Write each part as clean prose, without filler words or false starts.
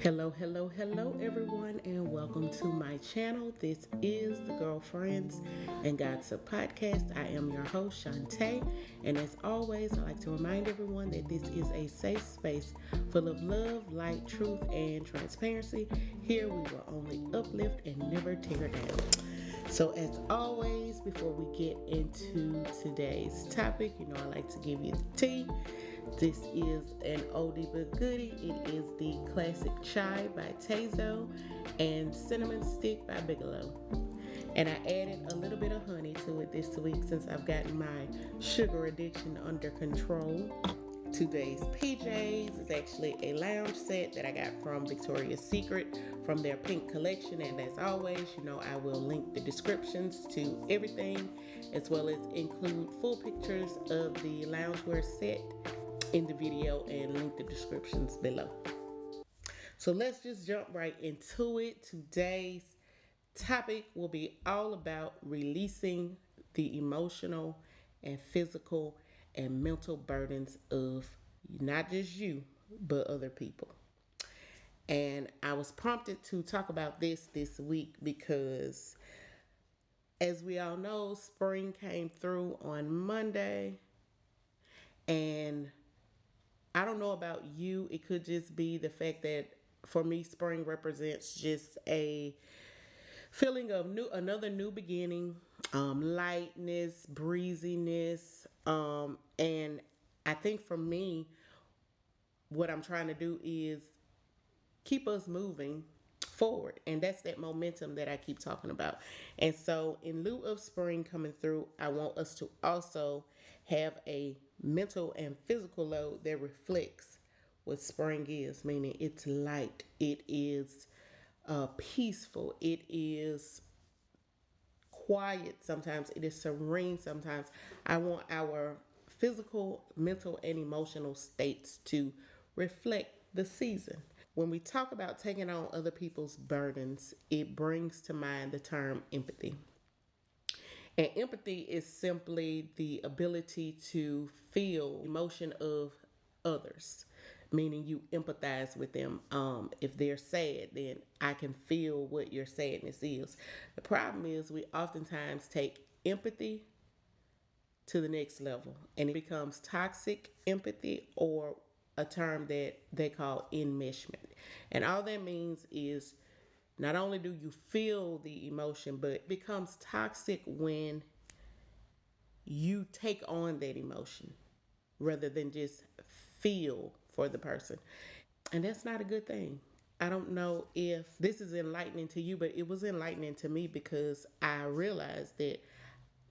Hello, hello, hello, everyone, and welcome to my channel. This is the Girlfriends and Gossip Podcast. I am your host, Shantae, and as always, I like to remind everyone that this is a safe space full of love, light, truth, and transparency. Here we will only uplift and never tear down. So, as always, before we get into today's topic, I like to give you the tea. This is an oldie but goodie. It is the classic chai by Tazo and cinnamon stick by Bigelow. And I added a little bit of honey to it this week since I've gotten my sugar addiction under control. Today's PJs is actually a lounge set that I got from Victoria's Secret from their pink collection. And as always, I will link the descriptions to everything as well as include full pictures of the loungewear set in the video and link the descriptions below. So let's just jump right into it. Today's topic will be all about releasing the emotional and physical and mental burdens of not just you, but other people. And I was prompted to talk about this week because, as we all know, spring came through on Monday. And I don't know about you, it could just be the fact that for me, spring represents just a feeling of another new beginning, lightness, breeziness, and I think for me, what I'm trying to do is keep us moving forward, and that's that momentum that I keep talking about. And so, in lieu of spring coming through, I want us to also have a mental and physical load that reflects what spring is, meaning it's light, it is peaceful, it is quiet sometimes, it is serene sometimes. I want our physical, mental, and emotional states to reflect the season. When we talk about taking on other people's burdens, it brings to mind the term empathy. And empathy is simply the ability to feel emotion of others, meaning you empathize with them. If they're sad, then I can feel what your sadness is. The problem is we oftentimes take empathy to the next level and it becomes toxic empathy, or a term that they call enmeshment. And all that means is not only do you feel the emotion, but it becomes toxic when you take on that emotion rather than just feel for the person. And that's not a good thing. I don't know if this is enlightening to you, but it was enlightening to me because I realized that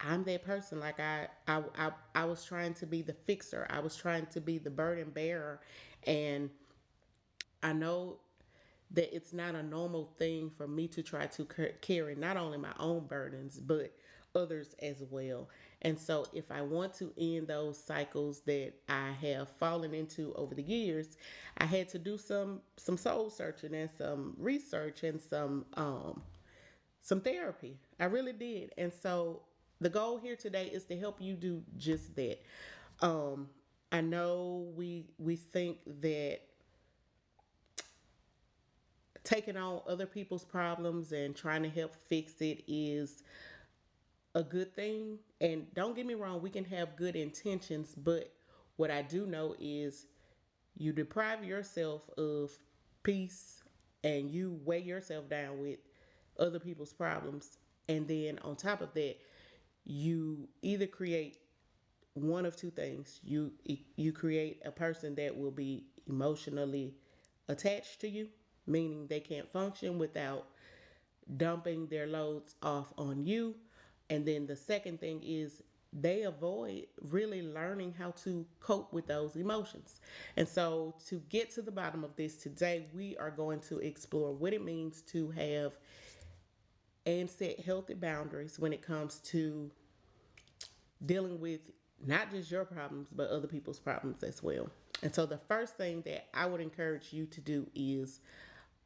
I'm that person. Like I was trying to be the fixer. I was trying to be the burden bearer, and I know that it's not a normal thing for me to try to carry not only my own burdens but others as well. And so if I want to end those cycles that I have fallen into over the years, I had to do some soul searching and some research and some therapy. I really did. And so the goal here today is to help you do just that. Um, I know we think that taking on other people's problems and trying to help fix it is a good thing. And don't get me wrong, we can have good intentions, but what I do know is you deprive yourself of peace and you weigh yourself down with other people's problems. And then on top of that, you either create one of two things. You create a person that will be emotionally attached to you, meaning they can't function without dumping their loads off on you. And then the second thing is they avoid really learning how to cope with those emotions. And so, to get to the bottom of this today, we are going to explore what it means to have and set healthy boundaries when it comes to dealing with not just your problems, but other people's problems as well. And so, the first thing that I would encourage you to do is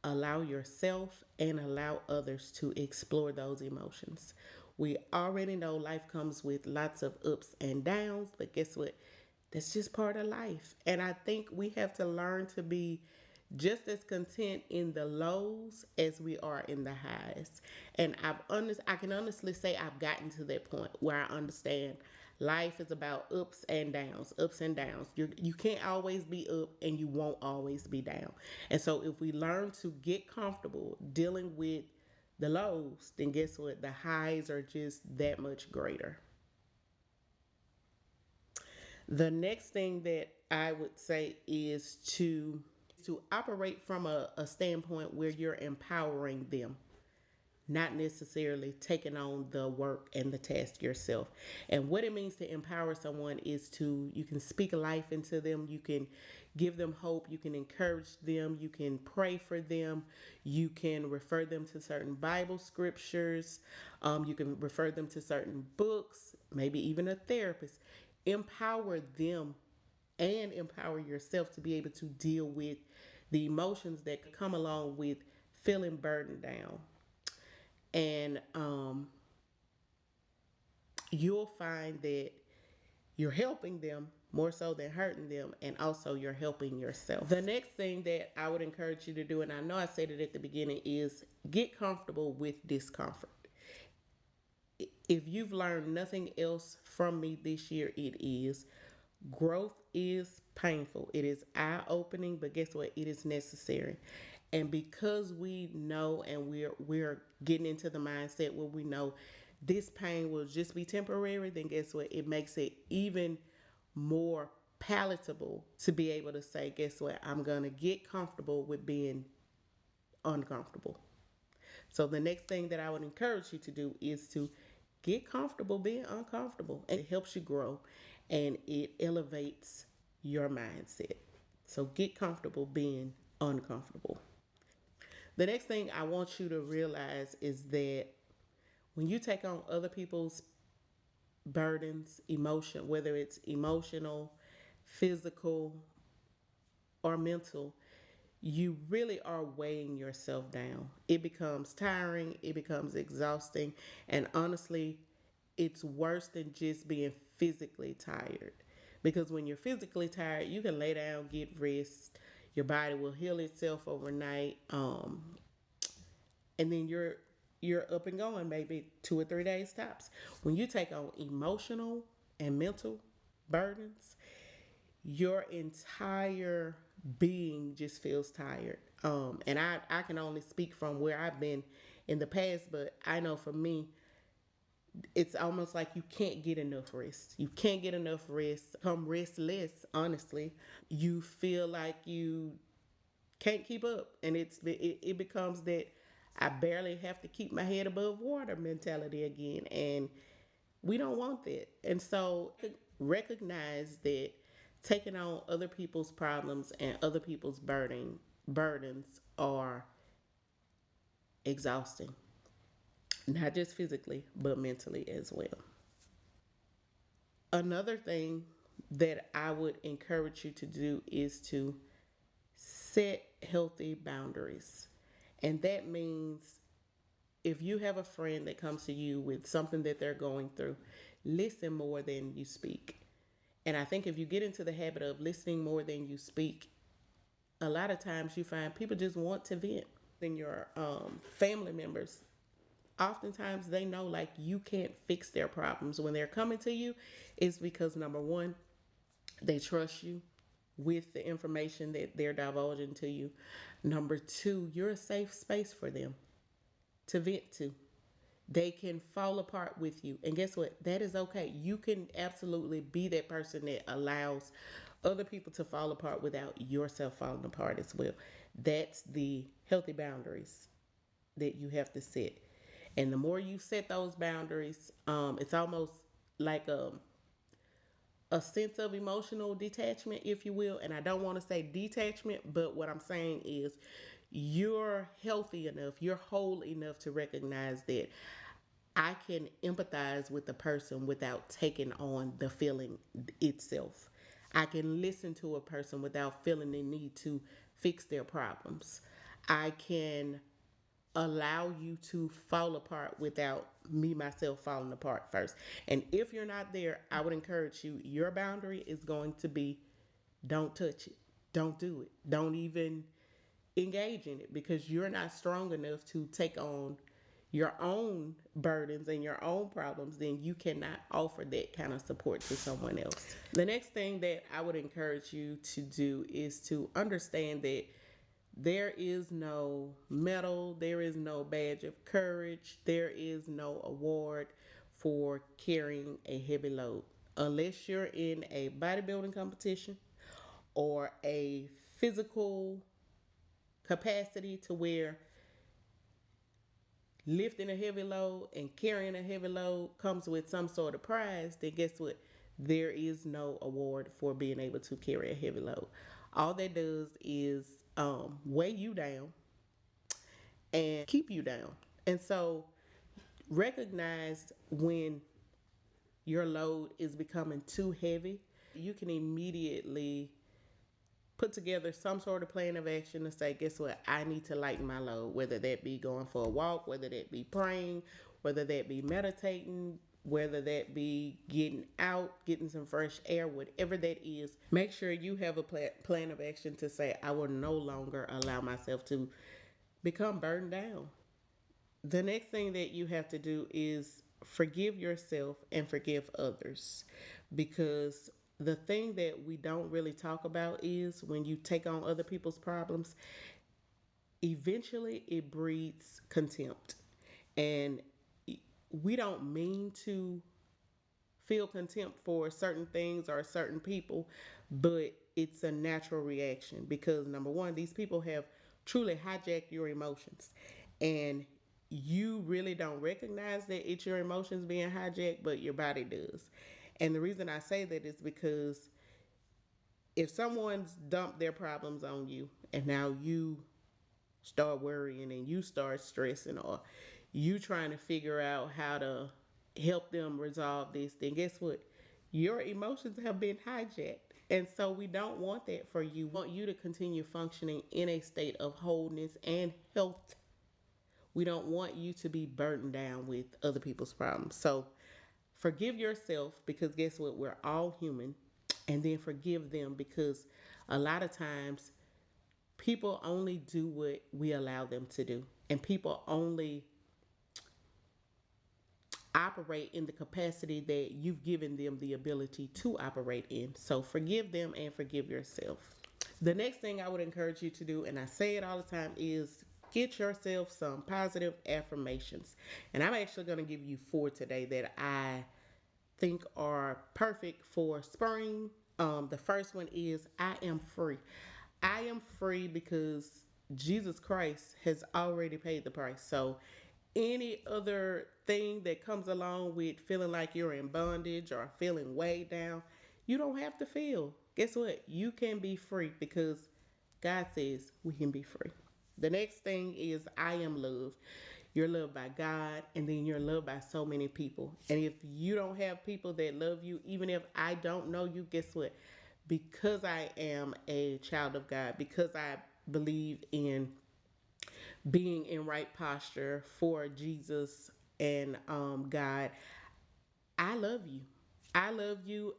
allow yourself and allow others to explore those emotions. We already know life comes with lots of ups and downs, but guess what? That's just part of life. And I think we have to learn to be just as content in the lows as we are in the highs. And I can honestly say I've gotten to that point where I understand life is about ups and downs, ups and downs. You can't always be up and you won't always be down. And so if we learn to get comfortable dealing with the lows, then guess what? The highs are just that much greater. The next thing that I would say is to operate from a standpoint where you're empowering them, not necessarily taking on the work and the task yourself. And what it means to empower someone is to you can speak life into them, you can give them hope, you can encourage them, you can pray for them, you can refer them to certain Bible scriptures, you can refer them to certain books, maybe even a therapist. Empower them and empower yourself to be able to deal with the emotions that come along with feeling burdened down. And you'll find that you're helping them more so than hurting them, and also you're helping yourself. The next thing that I would encourage you to do, and I know I said it at the beginning, is get comfortable with discomfort. If you've learned nothing else from me this year, it is growth is painful. It is eye opening, but guess what? It is necessary. And because we know and we're getting into the mindset where we know this pain will just be temporary, then guess what? It makes it even more palatable to be able to say, guess what? I'm gonna get comfortable with being uncomfortable. So the next thing that I would encourage you to do is to get comfortable being uncomfortable. And it helps you grow and it elevates your mindset. So get comfortable being uncomfortable. The next thing I want you to realize is that when you take on other people's burdens, emotion, whether it's emotional, physical, or mental, you really are weighing yourself down. It becomes tiring, it becomes exhausting, and honestly, it's worse than just being physically tired. Because when you're physically tired, you can lay down, get rest, your body will heal itself overnight, and then you're up and going maybe 2 or 3 days tops. When you take on emotional and mental burdens, your entire being just feels tired. And I can only speak from where I've been in the past, but I know for me, it's almost like you can't get enough rest. You can't get enough rest. Come restless, honestly. You feel like you can't keep up, and it becomes that I barely have to keep my head above water mentality again, and we don't want that. And so recognize that taking on other people's problems and other people's burdens are exhausting, not just physically, but mentally as well. Another thing that I would encourage you to do is to set healthy boundaries. And that means if you have a friend that comes to you with something that they're going through, listen more than you speak. And I think if you get into the habit of listening more than you speak, a lot of times you find people just want to vent. Then your family members, oftentimes they know like you can't fix their problems when they're coming to you, is because number one, they trust you with the information that they're divulging to you. Number two, you're a safe space for them to vent to. They can fall apart with you. And guess what? That is okay. You can absolutely be that person that allows other people to fall apart without yourself falling apart as well. That's the healthy boundaries that you have to set. And the more you set those boundaries, it's almost like a sense of emotional detachment, if you will. And I don't want to say detachment, but what I'm saying is you're healthy enough, you're whole enough to recognize that I can empathize with the person without taking on the feeling itself. I can listen to a person without feeling the need to fix their problems. I can allow you to fall apart without me myself falling apart first. And if you're not there, I would encourage you, your boundary is going to be don't touch it. Don't do it. Don't even engage in it because you're not strong enough to take on your own burdens and your own problems, then you cannot offer that kind of support to someone else. The next thing that I would encourage you to do is to understand that there is no medal, there is no badge of courage, there is no award for carrying a heavy load. Unless you're in a bodybuilding competition or a physical capacity to where lifting a heavy load and carrying a heavy load comes with some sort of prize, then guess what? There is no award for being able to carry a heavy load. All that does is weigh you down and keep you down. And so recognize when your load is becoming too heavy. You can immediately put together some sort of plan of action to say, guess what? I need to lighten my load, whether that be going for a walk, whether that be praying, whether that be meditating, whether that be getting out, getting some fresh air, whatever that is. Make sure you have a plan of action to say, I will no longer allow myself to become burdened down. The next thing that you have to do is forgive yourself and forgive others, because the thing that we don't really talk about is when you take on other people's problems, eventually it breeds contempt. And we don't mean to feel contempt for certain things or certain people, but it's a natural reaction because number one, these people have truly hijacked your emotions, and you really don't recognize that it's your emotions being hijacked, but your body does. And the reason I say that is because if someone's dumped their problems on you and now you start worrying and you start stressing, or you trying to figure out how to help them resolve this, then guess what? Your emotions have been hijacked. And so we don't want that for you. We want you to continue functioning in a state of wholeness and health. We don't want you to be burdened down with other people's problems. So forgive yourself because guess what? We're all human. And then forgive them because a lot of times people only do what we allow them to do. And people only operate in the capacity that you've given them the ability to operate in. So forgive them and forgive yourself. The next thing I would encourage you to do, and I say it all the time, is get yourself some positive affirmations. And I'm actually going to give you 4 today that I think are perfect for spring. The first one is I am free. I am free because Jesus Christ has already paid the price. So any other thing that comes along with feeling like you're in bondage or feeling weighed down, you don't have to feel. Guess what? You can be free because God says we can be free. The next thing is I am loved. You're loved by God, and then you're loved by so many people. And if you don't have people that love you, even if I don't know you, guess what? Because I am a child of God, because I believe in being in right posture for Jesus and God, I love you. I love you.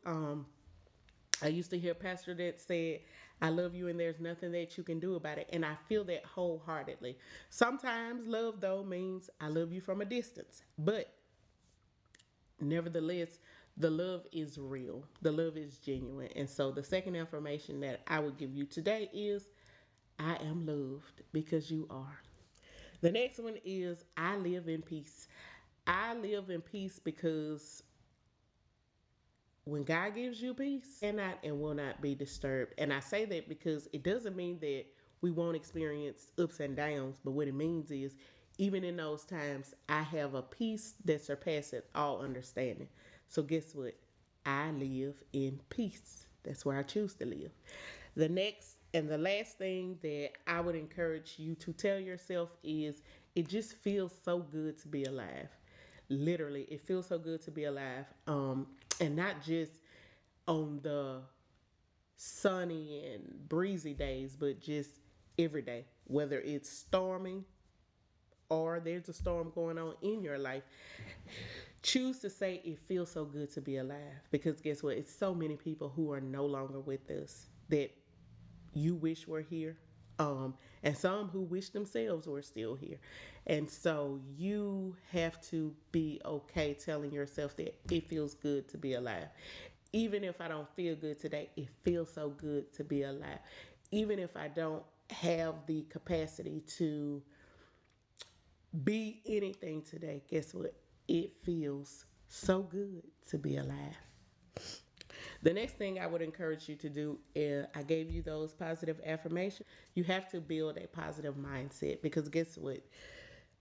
I used to hear a pastor that said, I love you and there's nothing that you can do about it. And I feel that wholeheartedly. Sometimes love, though, means I love you from a distance. But nevertheless, the love is real, the love is genuine. And so the second information that I would give you today is I am loved because you are. The next one is I live in peace. I live in peace because when God gives you peace, cannot and will not be disturbed. And I say that because it doesn't mean that we won't experience ups and downs, but what it means is even in those times, I have a peace that surpasses all understanding. So guess what? I live in peace. That's where I choose to live. The next and the last thing that I would encourage you to tell yourself is it just feels so good to be alive. Literally, it feels so good to be alive. And not just on the sunny and breezy days, but just every day, whether it's storming or there's a storm going on in your life. Choose to say it feels so good to be alive because guess what? It's so many people who are no longer with us that you wish were here. and some who wish themselves were still here. And so you have to be okay telling yourself that it feels good to be alive. Even if I don't feel good today, it feels so good to be alive. Even if I don't have the capacity to be anything today, guess what? It feels so good to be alive. The next thing I would encourage you to do is I gave you those positive affirmations. You have to build a positive mindset because guess what?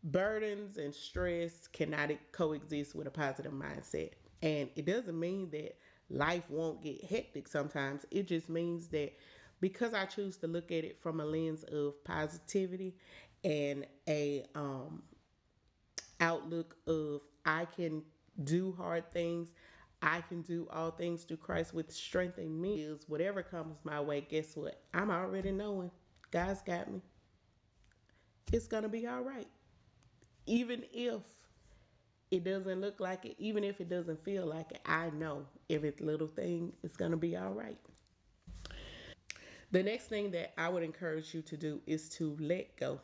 Burdens and stress cannot coexist with a positive mindset. And it doesn't mean that life won't get hectic sometimes. It just means that because I choose to look at it from a lens of positivity and a outlook of I can do hard things. I can do all things through Christ with strength in me. Is whatever comes my way, guess what? I'm already knowing God's got me. It's gonna be all right. Even if it doesn't look like it, even if it doesn't feel like it, I know every little thing is gonna be all right. The next thing that I would encourage you to do is to let go.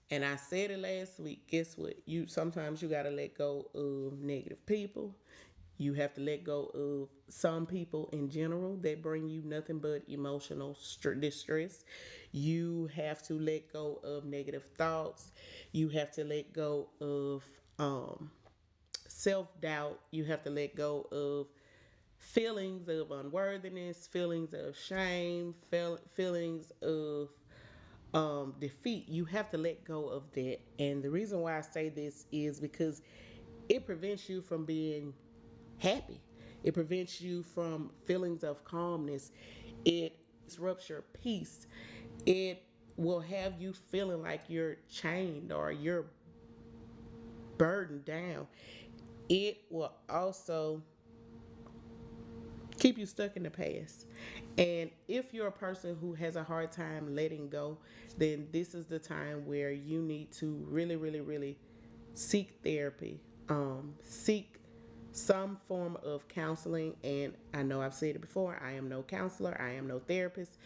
And I said it last week. Guess what? You sometimes you gotta let go of negative people. You have to let go of some people in general that bring you nothing but emotional distress. You have to let go of negative thoughts. You have to let go of self doubt. You have to let go of feelings of unworthiness, feelings of shame, feelings of defeat. You have to let go of that. And the reason why I say this is because it prevents you from being happy. It prevents you from feelings of calmness. It disrupts your peace. It will have you feeling like you're chained or you're burdened down. It will also keep you stuck in the past. And if you're a person who has a hard time letting go, then this is the time where you need to really, really, really seek therapy. Seek some form of counseling. And I know I've said it before, I am no counselor, I am no therapist.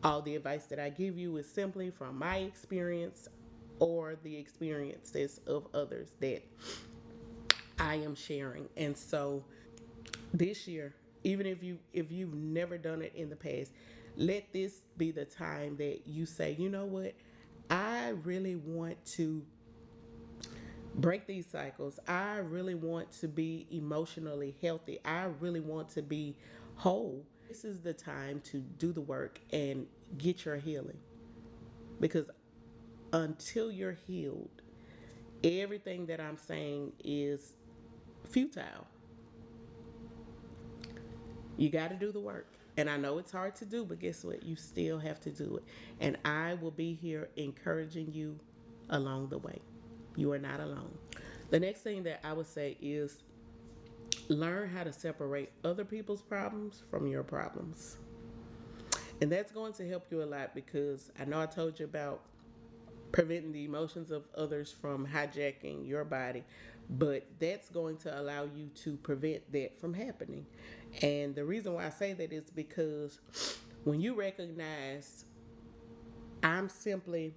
All the advice that I give you is simply from my experience or the experiences of others that I am sharing. And so this year, even if you've never done it in the past, let this be the time that you say, you know what, I really want to break these cycles. I really want to be emotionally healthy. I really want to be whole. This is the time to do the work and get your healing, because until you're healed, everything that I'm saying is futile. You got to do the work. And I know it's hard to do, but guess what? You still have to do it. And I will be here encouraging you along the way. You are not alone. The next thing that I would say is learn how to separate other people's problems from your problems. And that's going to help you a lot because I know I told you about preventing the emotions of others from hijacking your body, but that's going to allow you to prevent that from happening. And the reason why I say that is because when you recognize I'm simply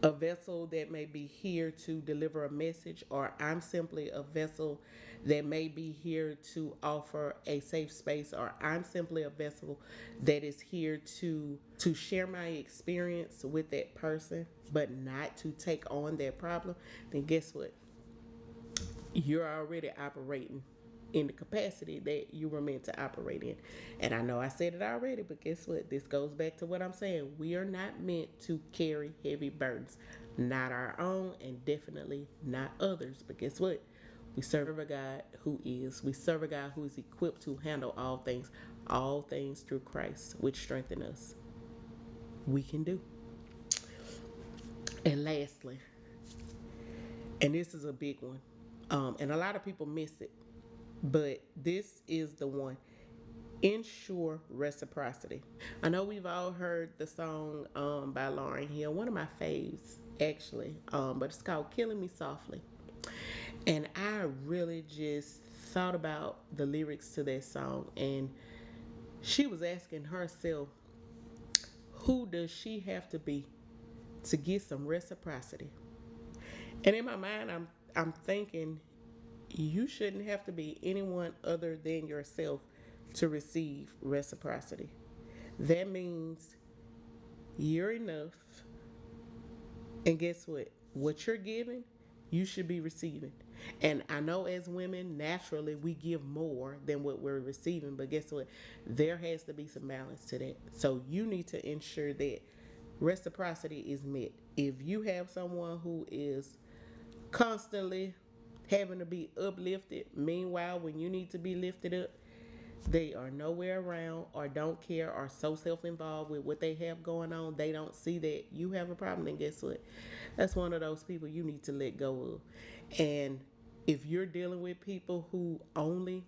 a vessel that may be here to deliver a message, or I'm simply a vessel that may be here to offer a safe space, or I'm simply a vessel that is here to share my experience with that person, but not to take on their problem, then guess what? You're already operating in the capacity that you were meant to operate in. And I know I said it already, but guess what? This goes back to what I'm saying. We are not meant to carry heavy burdens, not our own, and definitely not others. But guess what? We serve a God who is. We serve a God who is equipped to handle all things through Christ, which strengthen us. We can do. And lastly, and this is a big one, and a lot of people miss it, but this is the one. Ensure reciprocity. I know we've all heard the song by Lauryn Hill, one of my faves actually, but it's called Killing Me Softly. And I really just thought about the lyrics to that song, and she was asking herself, Who does she have to be to get some reciprocity? And in my mind, I'm thinking you shouldn't have to be anyone other than yourself to receive reciprocity. That means you're enough. And guess what? What you're giving, you should be receiving. And I know as women, naturally, we give more than what we're receiving. But guess what? There has to be some balance to that. So you need to ensure that reciprocity is met. If you have someone who is constantly having to be uplifted, meanwhile, when you need to be lifted up, they are nowhere around or don't care or so self-involved with what they have going on, they don't see that you have a problem, then guess what? That's one of those people you need to let go of. And if you're dealing with people who only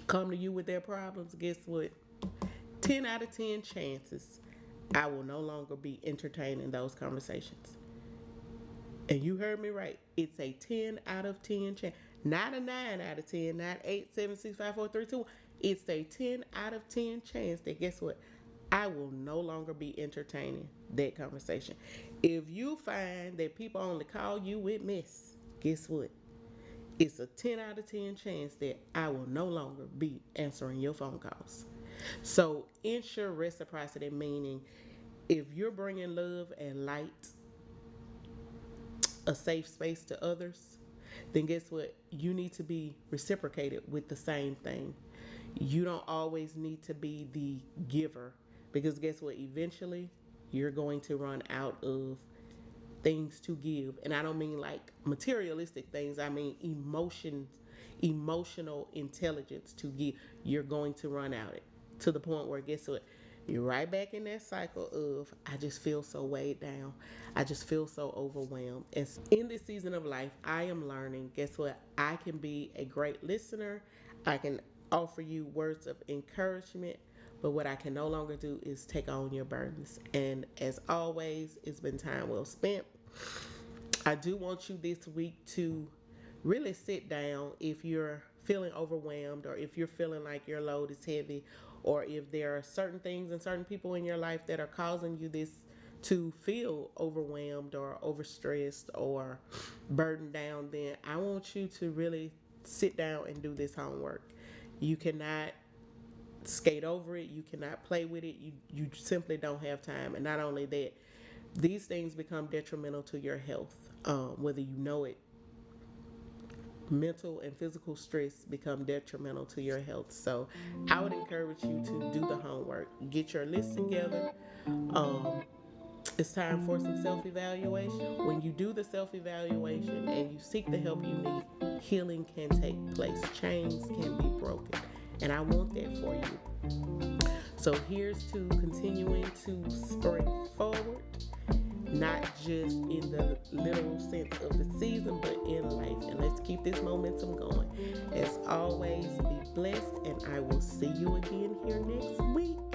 come to you with their problems, guess what? 10 out of 10 chances I will no longer be entertaining those conversations. And you heard me right. It's a 10 out of 10 chance. Not a 9 out of 10, not 8, 7, 6, 5, 4, 3, 2. It's a 10 out of 10 chance that guess what? I will no longer be entertaining that conversation. If you find that people only call you with mess, guess what? It's a 10 out of 10 chance that I will no longer be answering your phone calls. So ensure reciprocity, meaning if you're bringing love and light, a safe space to others, then guess what? You need to be reciprocated with the same thing. You don't always need to be the giver because guess what? Eventually, you're going to run out of things to give. And I don't mean like materialistic things, I mean emotional intelligence to give. You're going to run out it to the point where guess what? You're right back in that cycle of I just feel so weighed down. I just feel so overwhelmed. And in this season of life, I am learning, guess what? I can be a great listener. I can offer you words of encouragement, but what I can no longer do is take on your burdens. And as always, it's been time well spent. I do want you this week to really sit down if you're feeling overwhelmed or if you're feeling like your load is heavy or if there are certain things and certain people in your life that are causing you this to feel overwhelmed or overstressed or burdened down, then I want you to really sit down and do this homework. You cannot skate over it, you cannot play with it, you simply don't have time. And not only that, these things become detrimental to your health, whether you know it. Mental and physical stress become detrimental to your health. So I would encourage you to do the homework, get your list together. um, it's time for some self-evaluation. When you do the self-evaluation and you seek the help you need, healing can take place, chains can be broken, and I want that for you. So here's to continuing to spring forward, not just in the literal sense of the season, but in life. And let's keep this momentum going. As always, be blessed, and I will see you again here next week.